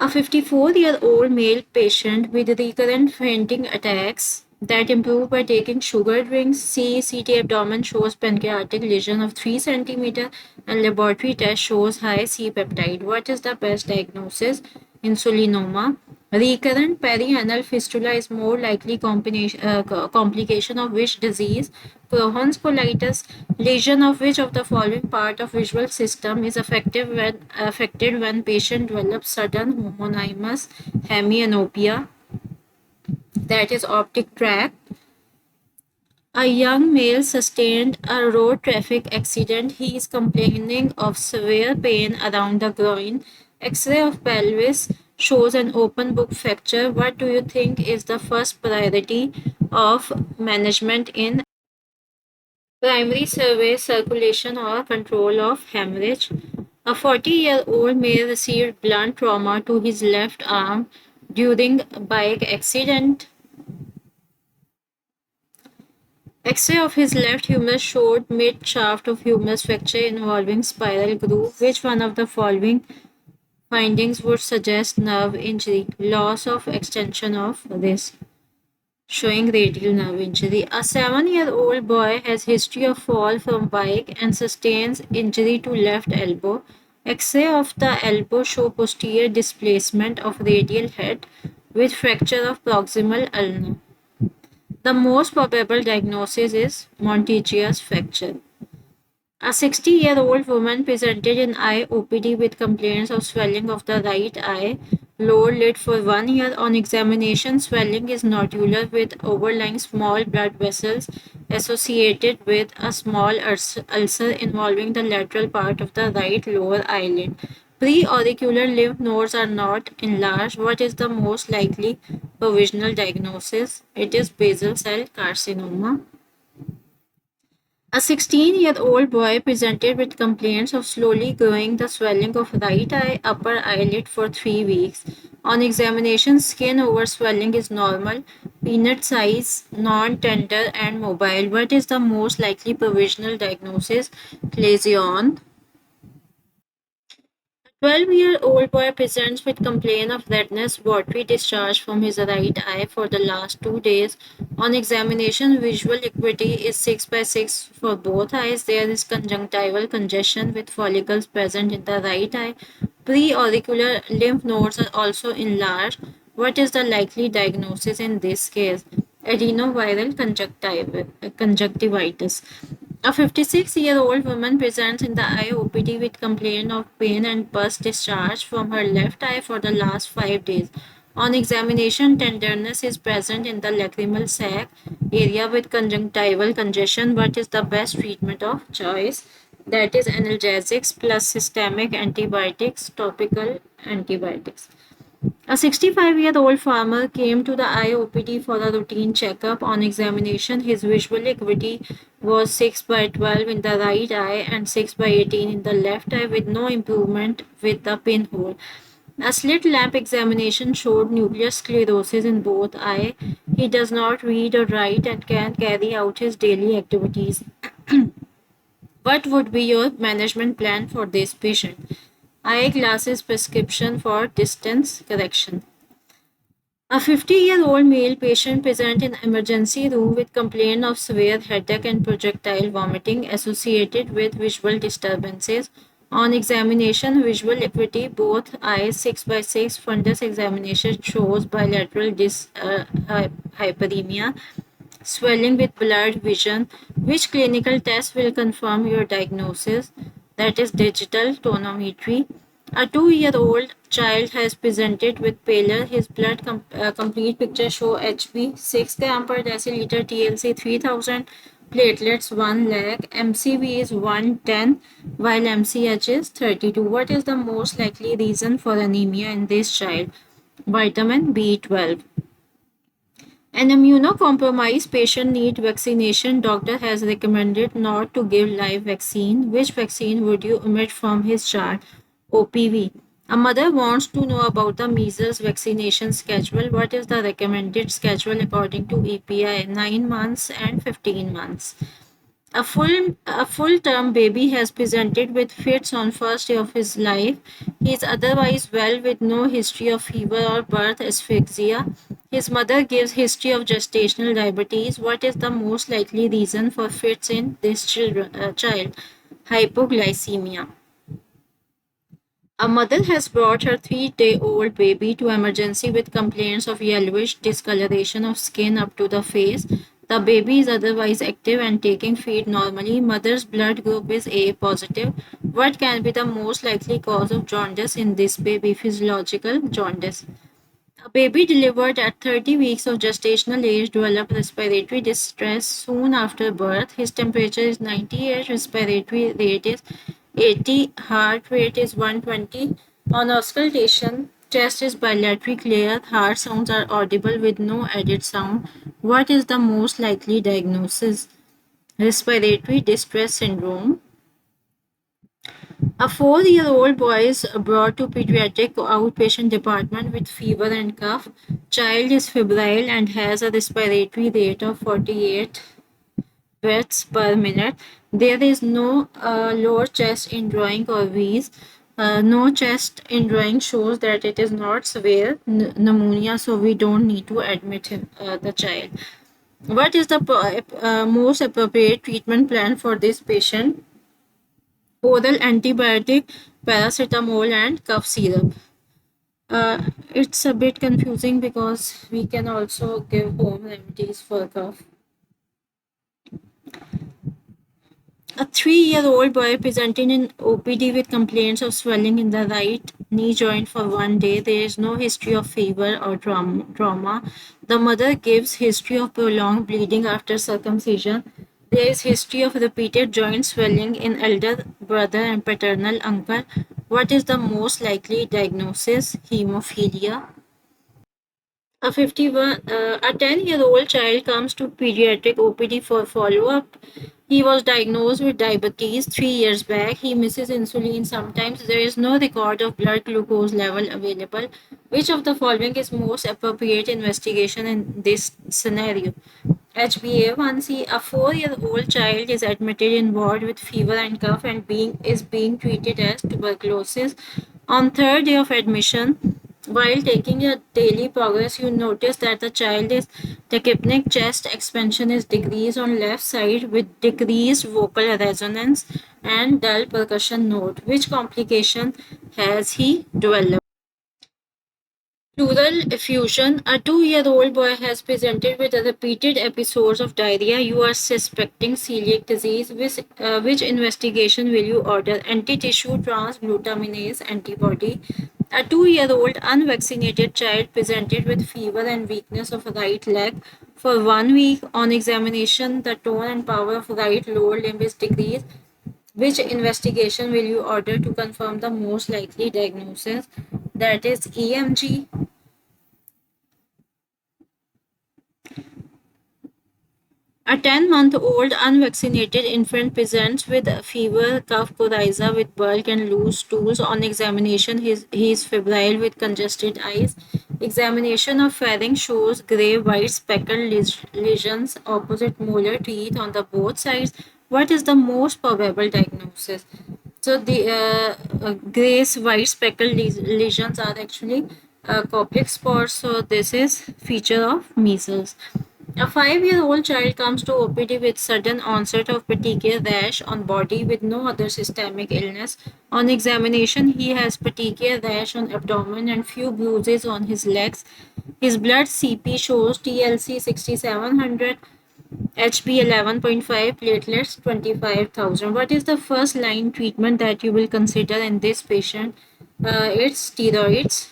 A 54-year-old male patient with recurrent fainting attacks that improve by taking sugar drinks. CT abdomen shows pancreatic lesion of 3 centimeter and laboratory test shows high C peptide. What is the best diagnosis? Insulinoma. Recurrent perianal fistula is more likely complication of which disease? Crohn's colitis. Lesion of which of the following part of visual system is affected when patient develops sudden homonymous hemianopia, that is optic tract. A young male sustained a road traffic accident. He is complaining of severe pain around the groin. X-ray of pelvis shows an open book fracture. What do you think is the first priority of management in primary survey, circulation, or control of hemorrhage? A 40-year-old male received blunt trauma to his left arm during a bike accident. X-ray of his left humerus showed mid-shaft of humerus fracture involving spiral groove. Which one of the following findings would suggest nerve injury? Loss of extension of wrist, showing radial nerve injury. A 7-year-old boy has history of fall from bike and sustains injury to left elbow. X-ray of the elbow show posterior displacement of radial head with fracture of proximal ulna. The most probable diagnosis is Montigia's fracture. A 60-year-old woman presented in eye OPD with complaints of swelling of the right eye, lower lid for 1 year. On examination, swelling is nodular with overlying small blood vessels associated with a small ulcer involving the lateral part of the right lower eyelid. Preauricular lymph nodes are not enlarged. What is the most likely provisional diagnosis? It is basal cell carcinoma. A 16-year-old boy presented with complaints of slowly growing the swelling of right eye upper eyelid for 3 weeks. On examination, skin over swelling is normal, peanut size, non-tender and mobile. What is the most likely provisional diagnosis? Lesion. 12-year-old boy presents with complaint of redness, watery discharge from his right eye for the last 2 days. On examination, visual acuity is 6 by 6 for both eyes. There is conjunctival congestion with follicles present in the right eye. Preauricular lymph nodes are also enlarged. What is the likely diagnosis in this case? Adenoviral conjunctivitis. A 56-year-old woman presents in the eye OPD with complaint of pain and pus discharge from her left eye for the last 5 days. On examination, tenderness is present in the lacrimal sac area with conjunctival congestion. What is the best treatment of choice? That is analgesics plus systemic antibiotics, topical antibiotics. A 65-year-old farmer came to the eye OPD for a routine checkup. On examination, his visual acuity was 6 by 12 in the right eye and 6 by 18 in the left eye with no improvement with the pinhole. A slit lamp examination showed nuclear sclerosis in both eyes. He does not read or write and can carry out his daily activities. What would be your management plan for this patient? Eyeglasses prescription for distance correction. A 50-year-old male patient present in emergency room with complaint of severe headache and projectile vomiting associated with visual disturbances. On examination, visual acuity, both eyes 6 by 6. Fundus examination shows bilateral hyperemia, swelling with blurred vision. Which clinical test will confirm your diagnosis? That is digital tonometry. A 2-year-old child has presented with pallor. His blood complete picture show HB 6 gram per deciliter, TLC 3000, platelets 1 lakh, MCV is 110, while MCH is 32. What is the most likely reason for anemia in this child? Vitamin B12. An immunocompromised patient need vaccination. Doctor has recommended not to give live vaccine. Which vaccine would you omit from his chart? OPV. A mother wants to know about the measles vaccination schedule. What is the recommended schedule according to EPI? 9 months and 15 months. A full term baby has presented with fits on first day of his life. He is otherwise well with no history of fever or birth asphyxia. His mother gives history of gestational diabetes. What is the most likely reason for fits in this child? Hypoglycemia. A mother has brought her 3-day-old baby to emergency with complaints of yellowish discoloration of skin up to the face. The baby is otherwise active and taking feed normally. Mother's blood group is A positive. What can be the most likely cause of jaundice in this baby? Physiological jaundice. A baby delivered at 30 weeks of gestational age developed respiratory distress soon after birth. His temperature is 98, respiratory rate is 80, heart rate is 120. On auscultation, chest is bilaterally clear, heart sounds are audible with no added sound. What is the most likely diagnosis? Respiratory distress syndrome. A 4-year-old boy is brought to pediatric outpatient department with fever and cough. Child is febrile and has a respiratory rate of 48 breaths per minute. There is no lower chest indrawing or wheeze. No chest indrawing shows that it is not severe pneumonia, so we don't need to admit the child. What is the most appropriate treatment plan for this patient? Oral antibiotic, paracetamol, and cough syrup. It's a bit confusing because we can also give home remedies for cough. A 3-year-old boy presented in OPD with complaints of swelling in the right knee joint for 1 day. There is no history of fever or trauma. The mother gives history of prolonged bleeding after circumcision. There is history of repeated joint swelling in elder brother and paternal uncle. What is the most likely diagnosis? Hemophilia. A 10-year-old child comes to pediatric OPD for follow-up. He was diagnosed with diabetes 3 years back. He misses insulin sometimes. There is no record of blood glucose level available. Which of the following is most appropriate investigation in this scenario? HbA1c. A 4-year-old child is admitted in ward with fever and cough and being treated as tuberculosis. On third day of admission, while taking a daily progress, you notice that the child is tachypnic, chest expansion is decreased on left side with decreased vocal resonance and dull percussion note. Which complication has he developed? Pleural effusion. A 2-year-old boy has presented with repeated episodes of diarrhea. You are suspecting celiac disease. Which investigation will you order? Anti-tissue transglutaminase antibody. A 2-year-old unvaccinated child presented with fever and weakness of right leg. For 1 week, on examination, the tone and power of right lower limb is decreased. Which investigation will you order to confirm the most likely diagnosis? That is EMG. A 10-month-old unvaccinated infant presents with fever, cough, coryza with bulk and loose stools. On examination, he is febrile with congested eyes. Examination of pharynx shows gray white speckled lesions opposite molar teeth on the both sides. What is the most probable diagnosis? So the grays white speckled lesions are actually Koplik spots. So this is feature of measles. A 5-year-old child comes to OPD with sudden onset of petechial rash on body with no other systemic illness. On examination, he has petechial rash on abdomen and few bruises on his legs. His blood CP shows TLC 6700, HB 11.5, platelets 25,000. What is the first line treatment that you will consider in this patient? It's steroids.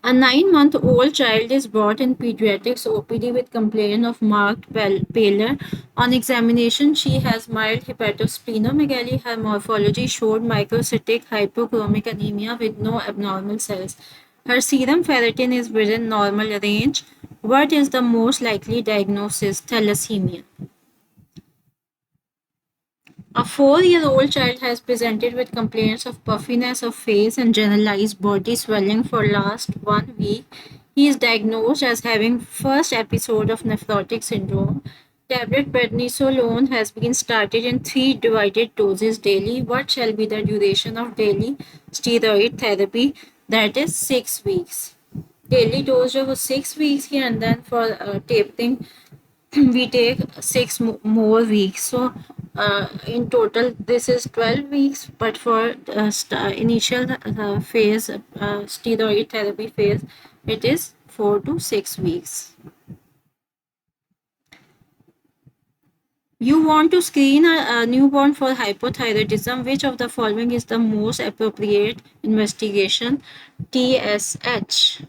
A 9-month-old child is brought in pediatrics OPD with complaint of marked pallor. On examination, she has mild hepatosplenomegaly. Her morphology showed microcytic hypochromic anemia with no abnormal cells. Her serum ferritin is within normal range. What is the most likely diagnosis? Thalassemia. A 4-year-old child has presented with complaints of puffiness of face and generalized body swelling for last 1 week. He is diagnosed as having first episode of nephrotic syndrome. Tablet prednisolone has been started in 3 divided doses daily. What shall be the duration of daily steroid therapy? That is 6 weeks. Daily dose जो वो 6 weeks की, and then for tapering we take more weeks. So in total this is 12 weeks, but for initial phase, steroid therapy phase, it is 4 to 6 weeks. You want to screen a newborn for hypothyroidism. Which of the following is the most appropriate investigation? TSH.